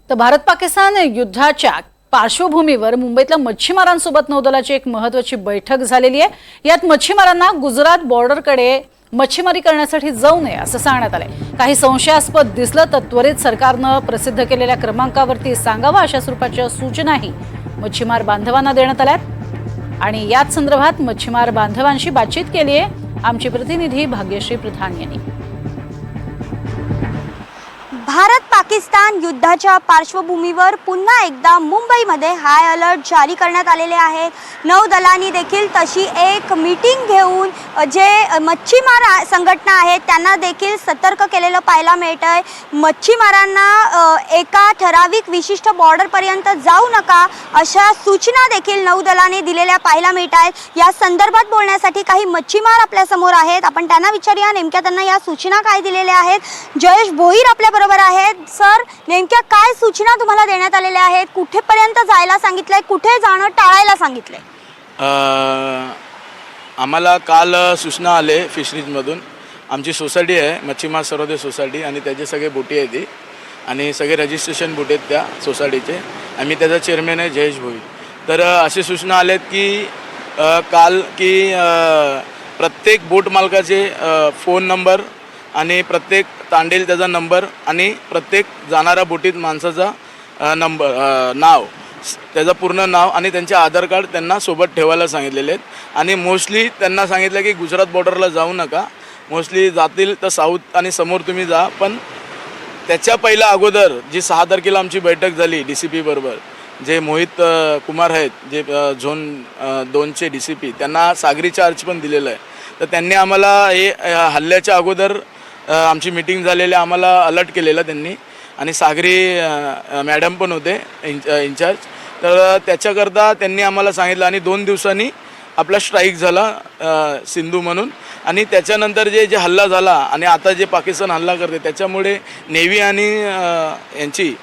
तर भारत पाकिस्तान युद्धाच्या पार्श्वभूमीवर मुंबईतल्या मच्छीमारांसोबत नौदलाची एक महत्त्वाची बैठक झालेली आहे। यात मच्छीमारांना गुजरात बॉर्डरकडे मच्छीमारी करण्यासाठी जाऊ नये असं सांगण्यात आलंय। काही संशयास्पद दिसलं तर त्वरित सरकारनं प्रसिद्ध केलेल्या क्रमांकावरती सांगावं अशा स्वरूपाच्या सूचनाही मच्छीमार बांधवांना देण्यात आल्यात आणि याच संदर्भात मच्छीमार बांधवांशी बातचीत केली आहे आमची प्रतिनिधी भाग्यश्री प्रधान यांनी। भारत पाकिस्तान युद्धाच्या पार्श्वभूमीवर पुन्हा एकदा मुंबईमध्ये हाय अलर्ट जारी करण्यात आलेले आहेत। नौदलाने देखील तशी एक मीटिंग घेऊन जे मच्छीमार संघटना आहेत त्यांना देखील सतर्क केलेलं पाहायला मिळतंय। मच्छीमारांना एका ठराविक विशिष्ट बॉर्डरपर्यंत जाऊ नका अशा सूचना देखील नौदलाने दिलेल्या पाहायला मिळत आहेत। या संदर्भात बोलण्यासाठी काही मच्छीमार आपल्या समोर आहेत, आपण त्यांना विचारूया नेमक्या त्यांना या सूचना काय दिलेल्या आहेत। जयेश भोईर आपल्या बरोबर आहेत। सर, नेमक्या काय सूचना तुम्हाला देण्यात आलेल्या आहेत? कुठेपर्यंत जायला सांगितलंय, कुठे जाणं टाळायला सांगितलंय? आम्हाला काल सूचना आले फिशरीजमधून। आमची सोसायटी आहे मच्छीमार सर्वोदय सोसायटी आणि त्याचे सगळे बोटी आहेत ती आणि सगळे रजिस्ट्रेशन बोटी आहेत त्या सोसायटीचे। आम्ही त्याचा चेअरमॅन आहे जयेश भोईर। तर अशी सूचना आल्यात की काल की प्रत्येक बोट मालकाचे फोन नंबर आणि प्रत्येक तांडेल त्याचा नंबर आणि प्रत्येक जाणाऱ्या बोटीत माणसाचा नाव, त्याचं पूर्ण नाव आणि त्यांचे आधार कार्ड त्यांना सोबत ठेवायला सांगितलेले आहेत। आणि मोस्टली त्यांना सांगितलं की गुजरात बॉर्डरला जाऊ नका, मोस्टली जातील तर साऊथ आणि समोर तुम्ही जा। पण त्याच्या पहिल्या अगोदर जी 6 तारखेला आमची बैठक झाली DCP बरोबर, जे मोहित कुमार आहेत जे झोन 2चे DCP, त्यांना सागरी चार्ज पण दिलेलं आहे। तर त्यांनी आम्हाला हे हल्ल्याच्या अगोदर आमची मीटिंग झालेली आम्हाला अलर्ट केलेलं त्यांनी आणि सागरी मॅडम पण होते इंचार्ज। तर त्याच्याकरता त्यांनी आम्हाला सांगितलं आणि 2 दिवसांनी आपला स्ट्राईक झाला सिंधू म्हणून। आणि त्याच्यानंतर जे हल्ला झाला आणि आता जे पाकिस्तान हल्ला करते त्याच्यामुळे नेव्ही आणि यांची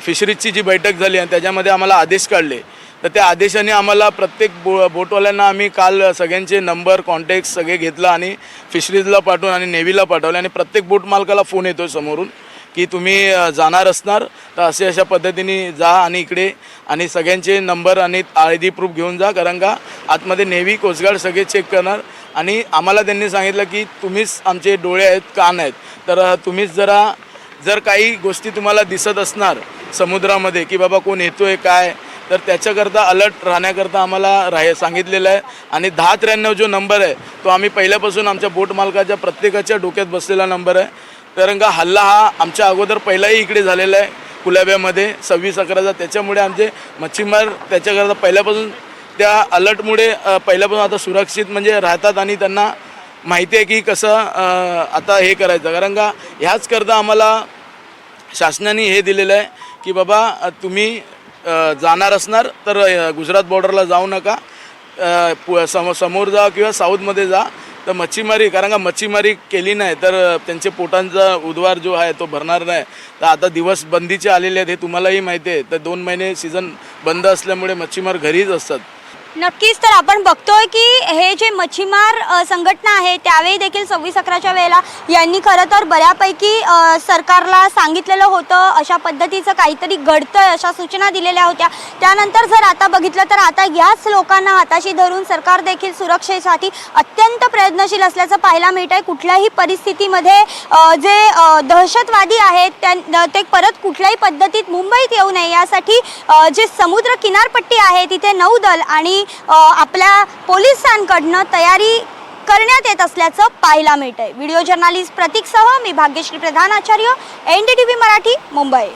फिशरीजची जी बैठक झाली आणि त्याच्यामध्ये आम्हाला आदेश काढले। तर त्या आदेशाने आम्हाला प्रत्येक बोटवाल्यांना आम्ही काल सगळ्यांचे नंबर कॉन्टॅक्ट सगळे घेतला आणि फिशरीजला पाठवून आणि नेव्हीला पाठवले आणि प्रत्येक बोट मालकाला फोन येतो समोरून की तुम्ही जाणार असणार तर अशा पद्धतीने जा आणि इकडे आणि सगळ्यांचे नंबर आणि ID प्रूफ घेऊन जा, कारण का आतमध्ये नेव्ही कोस्टगार्ड सगळे चेक करणार। आणि आम्हाला त्यांनी सांगितलं की तुम्हीच आमचे डोळे आहेत, कान आहेत, तर तुम्हीच जर काही गोष्टी तुम्हाला दिसत असणार समुद्रामध्ये की बाबा कोण येतोय काय, तर त्याच्याकरता अलर्ट राहण्याकरता आम्हाला सांगितलेलं आहे। आणि 1093 जो नंबर आहे तो आम्ही पहिल्यापासून आमच्या बोट मालकाच्या प्रत्येकाच्या डोक्यात बसलेला नंबर आहे, कारण का हल्ला हा आमच्या अगोदर पहिलाही इकडे झालेला आहे कुलाब्यामध्ये 26/11चा। त्याच्यामुळे आमचे मच्छीमार त्याच्याकरता पहिल्यापासून त्या अलर्टमुळे पहिल्यापासून आता सुरक्षित म्हणजे राहतात आणि त्यांना माहिती आहे की कसं आता हे करायचं, कारण का ह्याच करता आम्हाला शासनाने हे दिलेलं आहे की बाबा तुम्ही जाणार असणार तर गुजरात बॉर्डरला जाऊ नका, समोर जा किंवा साऊथमध्ये जा। तर मच्छीमारी, कारण का मच्छीमारी केली नाही तर त्यांचे पोटांचा उद्वार जो आहे तो भरणार नाही। तर आता दिवस बंदीचे आलेले आहेत हे तुम्हालाही माहिती आहे। तर 2 महिने सीझन बंद असल्यामुळे मच्छीमार घरीच असतात। नक्कीच, तर आपण बघतोय की हे जे मच्छीमार संघटना आहे त्यावेळी देखील 26/11च्या वेळेला यांनी खरं तर बऱ्यापैकी सरकारला सांगितलेलं होतं अशा पद्धतीचं काहीतरी घडतंय अशा सूचना दिलेल्या होत्या। त्यानंतर जर आता बघितलं तर आता याच लोकांना हाताशी धरून सरकार देखील सुरक्षेसाठी अत्यंत प्रयत्नशील असल्याचं पाहायला मिळतंय। कुठल्याही परिस्थितीमध्ये जे दहशतवादी आहेत ते परत कुठल्याही पद्धतीत मुंबईत येऊ नये यासाठी जे समुद्र किनारपट्टी आहे तिथे नौदल आणि आपल्या पोलिसांकडनं तयारी करण्यात येत असल्याचं पाहायला मिळतंय। व्हिडिओ जर्नलिस्ट प्रतीकसह मी भाग्यश्री प्रधान आचार्य, NDTV मराठी, मुंबई।